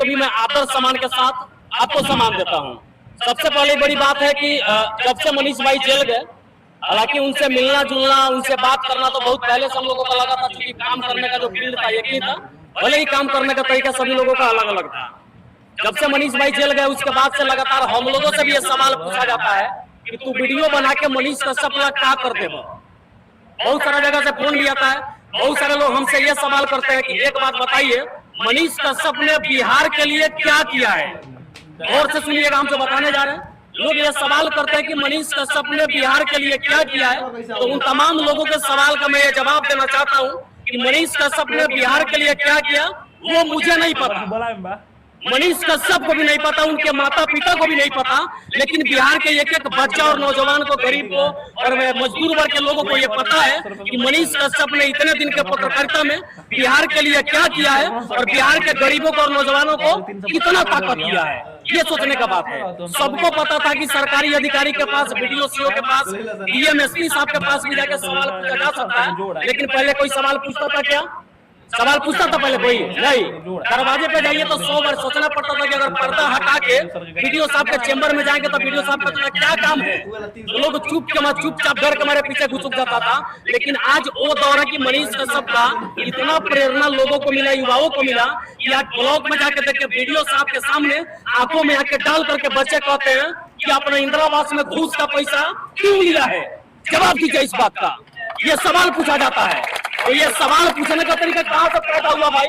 भी मैं आदर सम्मान के साथ आपको सम्मान देता हूँ। सबसे पहले बड़ी बात है कि जब से मनीष भाई जेल गए, हालांकि उनसे मिलना जुलना, उनसे बात करना तो बहुत पहले से हम लोगों को लगा था, क्योंकि काम करने का जो फील्ड था एक ही था, भले ही काम करने का तरीका सभी लोगों का अलग अलग था। जब से मनीष भाई जेल गए उसके बाद से लगातार हम लोगों से भी ये सवाल पूछा जाता है कि तू वीडियो बना के मनीष कश्यप का क्या कर देगा। बहुत सारा जगह से फोन भी आता है, बहुत सारे लोग हमसे ये सवाल करते हैं कि एक बात बताइए, मनीष कश्यप ने बिहार के लिए क्या किया है। और से सुनिएगा, हमसे बताने जा रहे हैं। लोग ये सवाल करते हैं कि मनीष कश्यप ने बिहार के लिए क्या किया है, तो उन तमाम लोगों के सवाल का मैं ये जवाब देना चाहता हूँ कि मनीष कश्यप ने बिहार के लिए क्या किया वो मुझे नहीं पता, मनीष कश्यप को भी नहीं पता, उनके माता पिता को भी नहीं पता, लेकिन बिहार के एक एक बच्चा और नौजवान को, गरीब को और मजदूर वर्ग के लोगों को ये पता है कि मनीष कश्यप ने इतने दिन के पत्रकारिता में बिहार के लिए क्या किया है और बिहार के गरीबों को और नौजवानों को कितना ताकत दिया है। ये सोचने का बात है। सबको पता था कि सरकारी अधिकारी के पास, बीडीओ सीओ के पास, डीएम एसपी साहब के पास भी जाकर सवाल पूछा जा सकता है, लेकिन पहले कोई सवाल पूछता था क्या? सवाल पूछता था पहले कोई नहीं। दरवाजे पे जाइए तो 100 बार सोचना पड़ता था कि अगर पर्दा हटा के वीडियो साहब के चेंबर में जाएंगे तो वीडियो साहब का क्या काम है। तो लोग चुपचाप डर के हमारे पीछे घुसुक जाता था। लेकिन आज वो दौर है कि मनीष कश्यप का इतना प्रेरणा लोगों को मिला, युवाओं को मिला कि आज ब्लॉक में जाके देख के वीडियो साहब के सामने आंखों में आके डाल करके बच्चे कहते हैं कि अपने इंदिरा आवास में घूस का पैसा क्यों लिया है, जवाब दीजिए इस बात का। ये सवाल पूछा जाता है। तो ये सवाल पूछने का तरीका कहाँ से पैदा हुआ भाई?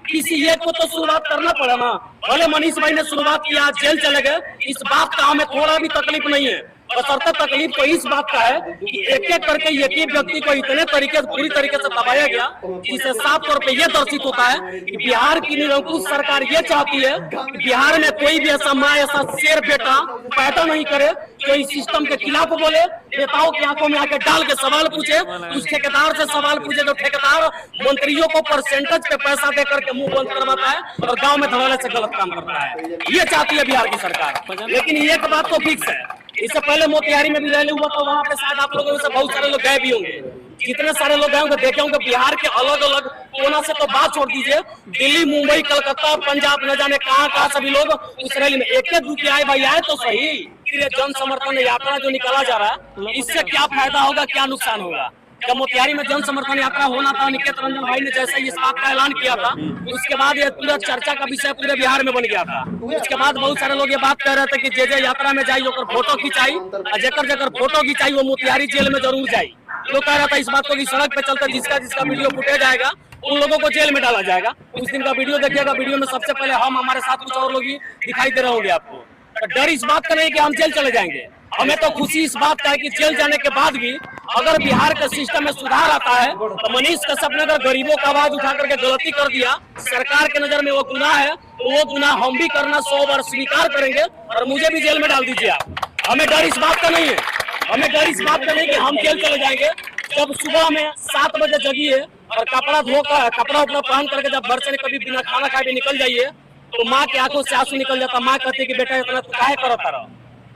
किसी एक को तो शुरुआत करना पड़ा ना। भले मनीष भाई ने शुरुआत किया, जेल चले गए, इस बात का हमें थोड़ा भी तकलीफ नहीं है। बशर्ते तकलीफ तो इस बात का है कि एक एक करके एक एक व्यक्ति को इतने तरीके से, पूरी तरीके से दबाया गया, जिससे साफ तौर पे यह दर्शित होता है कि बिहार की निरंकुश सरकार ये चाहती है कि बिहार में कोई भी ऐसा माँ, ऐसा शेर बेटा पैदा नहीं करे जो इस सिस्टम के खिलाफ बोले, नेताओं की आंखों में आके डाल के सवाल पूछे, उस ठेकेदार से सवाल पूछे जो ठेकेदार मंत्रियों को परसेंटेज पे पैसा दे करके मुंह बंद करवाता है और गाँव में धड़ाने से गलत काम करता है। ये चाहती है बिहार की सरकार। लेकिन एक बात तो फिक्स है, इससे पहले मोतिहारी में भी रैली हुआ था, वहाँ पे शायद आप लोगों में से बहुत सारे लोग गए भी होंगे। जितने सारे लोग गए होंगे देखे होंगे, बिहार के अलग अलग कोना से तो बात छोड़ दीजिए, दिल्ली, मुंबई, कलकत्ता, पंजाब, न जाने कहाँ सभी लोग उस रैली में एक एक दुखी आए। भाई आए तो सही। ये जन समर्थन यात्रा जो निकाला जा रहा है, इससे क्या फायदा होगा, क्या नुकसान होगा? जब मोतिहारी में जन समर्थन यात्रा होना था, निकेत रंजन भाई ने जैसे इस बात का ऐलान किया था, उसके बाद ये पूरा चर्चा का विषय पूरे बिहार में बन गया था। उसके बाद बहुत सारे लोग ये बात कह रहे थे कि जे यात्रा में जाई ओकर फोटो खिंचाई, और जेकर फोटो खिंचाई वो मोतिहारी जेल में जरूर जाई। लोग कह रहा था इस बात को कि सड़क पे चलते जिसका वीडियो फुटेज आएगा उन लोगों को जेल में डाला जाएगा। उस दिन का वीडियो देखिएगा, वीडियो में सबसे पहले हम, हमारे साथ कुछ और लोग भी दिखाई दे रहे होंगे आपको। डर इस बात का नहीं कि हम जेल चले जाएंगे, हमें तो खुशी इस बात का है कि जेल जाने के बाद भी अगर बिहार के सिस्टम में सुधार आता है तो मनीष कश्यप ने अगर गरीबों का आवाज उठा करके गलती कर दिया, सरकार के नजर में वो गुनाह है, तो वो गुनाह हम भी करना 100 बार स्वीकार करेंगे और मुझे भी जेल में डाल दीजिए आप। हमें डर इस बात का नहीं है, हमें डर इस बात का नहीं कि हम जेल चले जाएंगे। जब सुबह में 7 बजे जगिए और कपड़ा धोकर, कपड़ा उपड़ा पहन करके जब घर से कभी बिना खाना खाए भी निकल जाइए तो माँ की आंखों से आंसू निकल जाता। माँ कहती है कि बेटा इतना काहे करता रहो।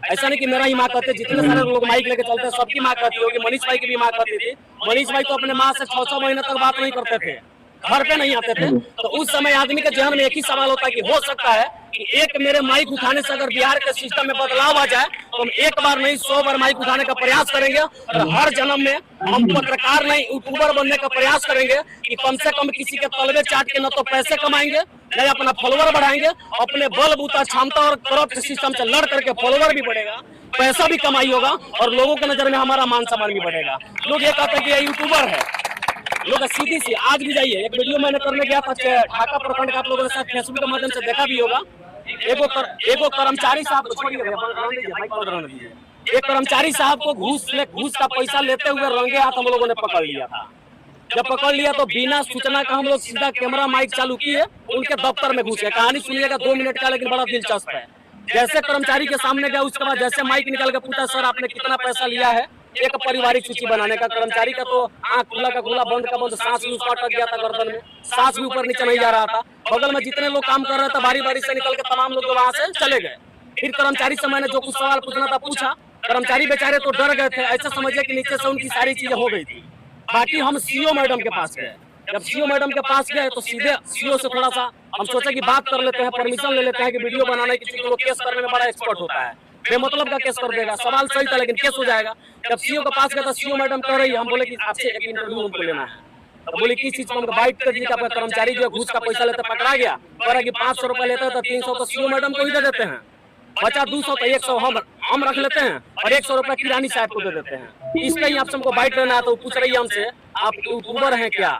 ऐसा नहीं कि मेरा ही माँ कहते, जितने सारे लोग माइक लेके चलते हैं सबकी माँ कहती होगी। मनीष भाई की भी माँ कहती थी। मनीष भाई तो अपने माँ से 6-6 महीने तक बात नहीं करते थे, घर पे नहीं आते थे। तो उस समय आदमी के जहन में एक ही सवाल होता है कि हो सकता है कि एक मेरे माइक उठाने से अगर बिहार के सिस्टम में बदलाव आ जाए तो हम एक बार नहीं 100 बार माइक उठाने का प्रयास करेंगे और हर जन्म में हम पत्रकार नहीं यूट्यूबर बनने का प्रयास करेंगे कि कम से कम किसी के तलबे चाट के न तो पैसे कमाएंगे, नहीं अपना फॉलोवर बढ़ाएंगे, अपने बल बूता क्षमता और करप्ट सिस्टम से लड़ करके फॉलोवर भी बढ़ेगा, पैसा भी कमाई होगा और लोगों के नजर में हमारा मान सम्मान भी बढ़ेगा। लोग ये कहते हैं कि ये यूट्यूबर है। लोग सीधी सी आज भी जाइए, एक वीडियो मैंने करने गया था ढाका प्रखंड का, आप लोगों ने शायद फेसबुक के माध्यम से देखा भी होगा। एगो कर्मचारी साहब को छोड़िए, एक कर्मचारी साहब को घूस का पैसा लेते हुए रंगे हाथ हम लोगों ने पकड़ लिया था। जब पकड़ लिया तो बिना सूचना का हम लोग सीधा कैमरा माइक चालू किए, उनके दफ्तर में घुसे। कहानी सुनिएगा 2 मिनट का, लेकिन बड़ा दिलचस्प है। जैसे कर्मचारी के सामने गया, उसके बाद जैसे माइक निकाल के पूछा, सर आपने कितना पैसा लिया है एक पारिवारिक सूची बनाने का। कर्मचारी का तो आंख खुला का खुला, बंद का बंद, सांस भी उसका अटक गया था गर्दन में, सांस भी ऊपर नीचे नहीं जा रहा था। बगल में जितने लोग काम कर रहे थे बारी बारी से निकल के तमाम लोग वहां से चले गए। फिर कर्मचारी से मैंने जो कुछ सवाल पूछना था पूछा। कर्मचारी बेचारे तो डर गए थे, ऐसा समझिए कि नीचे से उनकी सारी चीजें हो गई थी। बाकी हम सीओ मैडम के पास गए, जब सीओ मैडम के पास गए तो सीधे सीओ से थोड़ा सा हम सोचे कि बात कर लेते हैं, परमिशन ले लेते हैं कि वीडियो बनाने की, क्योंकि वो केस करने में बड़ा एक्सपर्ट होता है, बेमतलब का केस कर देगा। सवाल सही था लेकिन केस हो जाएगा। जब सीओ के पास गया तो सीओ मैडम कह रही है, हम बोले कि आपसे एक इंटरव्यू हमको लेना है। तो बोली किस चीज को? हमको बाइट कर दिया, आपका कर्मचारी जो घूस का पैसा लेते पकड़ा गया, कह रहा कि 500 रुपए लेता है तो 300 तो सीओ मैडम को ही दे देते हैं, बचा 200 तो 100 हम रख लेते हैं और 100 रुपए किरानी साहब को दे देते हैं। इस पे ही आपसे हमको बाइट लेना है। तो पूछ रही है हमसे, आप यूट्यूबर हैं क्या?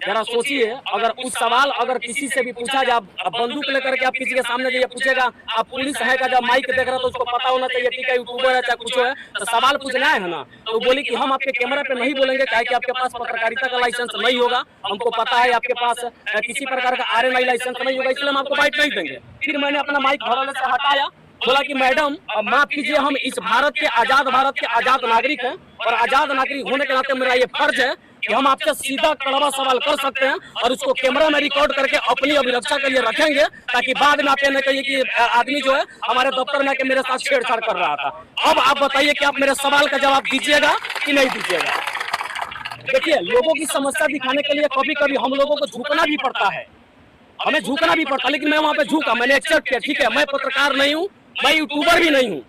जरा सोचिए, अगर उस सवाल अगर किसी से भी पूछा जाए, अब बंदूक लेकर के आप किसी के सामने जाइए, पूछेगा आप पुलिस है का, जब माइक देख रहा तो उसको पता होना चाहिए ठीक है यूट्यूबर है चाहे कुछ है, तो सवाल पूछना है ना। तो बोली कि हम आपके कैमरे पे नहीं बोलेंगे, काहे कि आपके पास पत्रकारिता का लाइसेंस नहीं होगा, हमको पता है आपके पास किसी प्रकार का RNI लाइसेंस नहीं होगा, इसलिए हम आपको बाइट नहीं देंगे। फिर मैंने अपना माइक घोड़े से हटाया, बोला कि मैडम माफ कीजिए, हम इस भारत के आजाद नागरिक हैं और आजाद नागरिक होने के नाते मेरा ये फर्ज है कि हम आपसे सीधा कड़वा सवाल कर सकते हैं और उसको कैमरा में रिकॉर्ड करके अपनी अभिरक्षा के लिए रखेंगे, ताकि बाद में आप ये न कहिए कि आदमी जो है हमारे दफ्तर में आके मेरे साथ छेड़छाड़ कर रहा था। अब आप बताइए कि आप मेरे सवाल का जवाब दीजिएगा कि नहीं दीजिएगा। देखिए, लोगों की समस्या दिखाने के लिए कभी कभी हम लोगों को झुकना भी पड़ता है, हमें झुकना भी पड़ता है, लेकिन मैं वहां पे झुका, मैंने एक्सेप्ट किया, ठीक है मैं पत्रकार नहीं हूँ, मैं यूट्यूबर भी नहीं हूँ,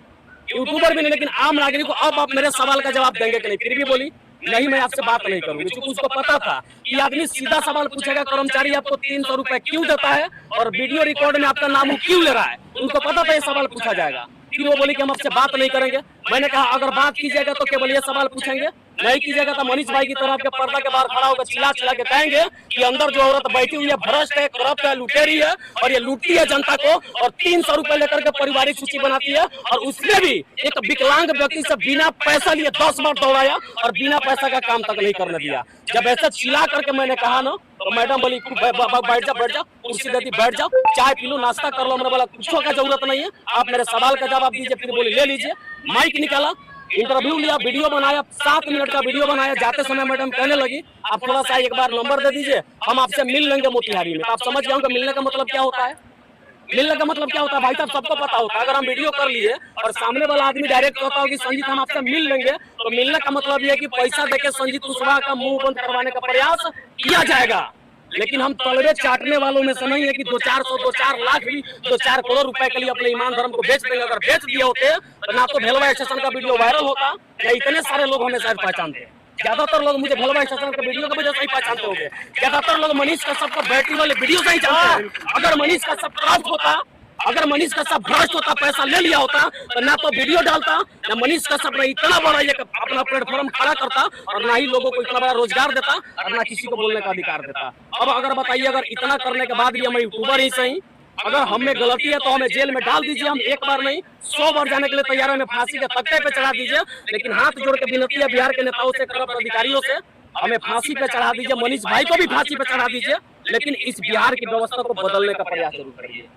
लेकिन आम नागरिक को अब आप मेरे सवाल का जवाब देंगे कि नहीं? फिर भी बोली नहीं, मैं आपसे बात नहीं करूंगी, क्योंकि उसको पता था कि आदमी सीधा सवाल पूछेगा, कर्मचारी आपको 300 रुपए क्यों देता है और वीडियो रिकॉर्ड में आपका नाम क्यों ले रहा है, उनको पता था ये सवाल पूछा जाएगा। फिर वो बोली कि हम आपसे बात नहीं करेंगे। मैंने कहा अगर बात कीजिएगा तो केवल ये सवाल पूछेंगे, नहीं कीजिएगा तो मनीष भाई की तरह आपके पर्दा के बाहर खड़ा होकर चिल्ला चिल्ला के कहेंगे कि अंदर जो औरत बैठी हुई है भ्रष्ट है, करप्ट है, लुटेरी है और ये लूटती है जनता को और 300 रुपए लेकर के पारिवारिक सूची बनाती है, और उसमें भी एक विकलांग व्यक्ति से बिना पैसा लिए 10 बार दौड़ाया और बिना पैसा का काम तक नहीं करने दिया। जब ऐसा चिल्ला करके मैंने कहा ना, तो मैडम बोली बैठ जाओ, कुर्सी देती बैठ जाओ, चाय पी लो, नाश्ता कर लो। मैंने बोला कुछ का जरूरत नहीं है, आप मेरे सवाल का जवाब दीजिए। फिर बोली ले लीजिए, माइक निकाला, इंटरव्यू लिया, वीडियो बनाया, 7 मिनट का वीडियो बनाया। जाते समय मैडम कहने लगी आप थोड़ा सा एक बार नंबर दे दीजिए, हम आपसे मिल लेंगे मोतिहारी में। आप समझ जाओगे मिलने का मतलब क्या होता है? मिलने का मतलब क्या होता है भाई साहब, सबको पता होता है। अगर हम वीडियो कर लिए और सामने वाला आदमी डायरेक्ट कहता हो कि संजीत हम आपसे मिल लेंगे, तो मिलने का मतलब ये है कि पैसा देके संजीत कुशवाहा का मुंह बंद करवाने का प्रयास किया जाएगा। लेकिन हम तलवे चाटने वालों में से नहीं है कि 2-4 लाख भी 2-4 करोड़ रुपए के लिए अपने ईमान धर्म को बेच देंगे। अगर बेच दिए होते तो ना तो भेलवा स्टेशन का वीडियो वायरल होता, या इतने सारे लोग हमें शायद पहचानते हैं। ज्यादातर लोग मुझे भेलवा स्टेशन के वीडियो की वजह से ही पहचानते होंगे। ज्यादातर लोग मनीष कश्यप का बैटरी वाले वीडियो से ही जानते हैं। अगर मनीष कश्यप करप्ट होता, अगर मनीष कश्यप भ्रष्ट होता, पैसा ले लिया होता, तो ना तो वीडियो डालता, ना मनीष कश्यप ने इतना बड़ा ये अपना प्लेटफॉर्म खड़ा करता, और ना ही लोगों को इतना बड़ा रोजगार देता, और ना किसी को बोलने का अधिकार देता। अब अगर बताइए, अगर इतना करने के बाद भी हम यूट्यूबर ही सही, अगर हम में गलती है तो हमें जेल में डाल दीजिए, हम एक बार नहीं 100 बार जाने के लिए तैयार है, हमें फांसी के तख्ते पे चढ़ा दीजिए, लेकिन हाथ जोड़ के विनती है बिहार के नेताओं से, करप्ट अधिकारियों से, हमें फांसी पे चढ़ा दीजिए, मनीष भाई को भी फांसी पे चढ़ा दीजिए, लेकिन इस बिहार की व्यवस्था को बदलने का प्रयास जरूर करिए।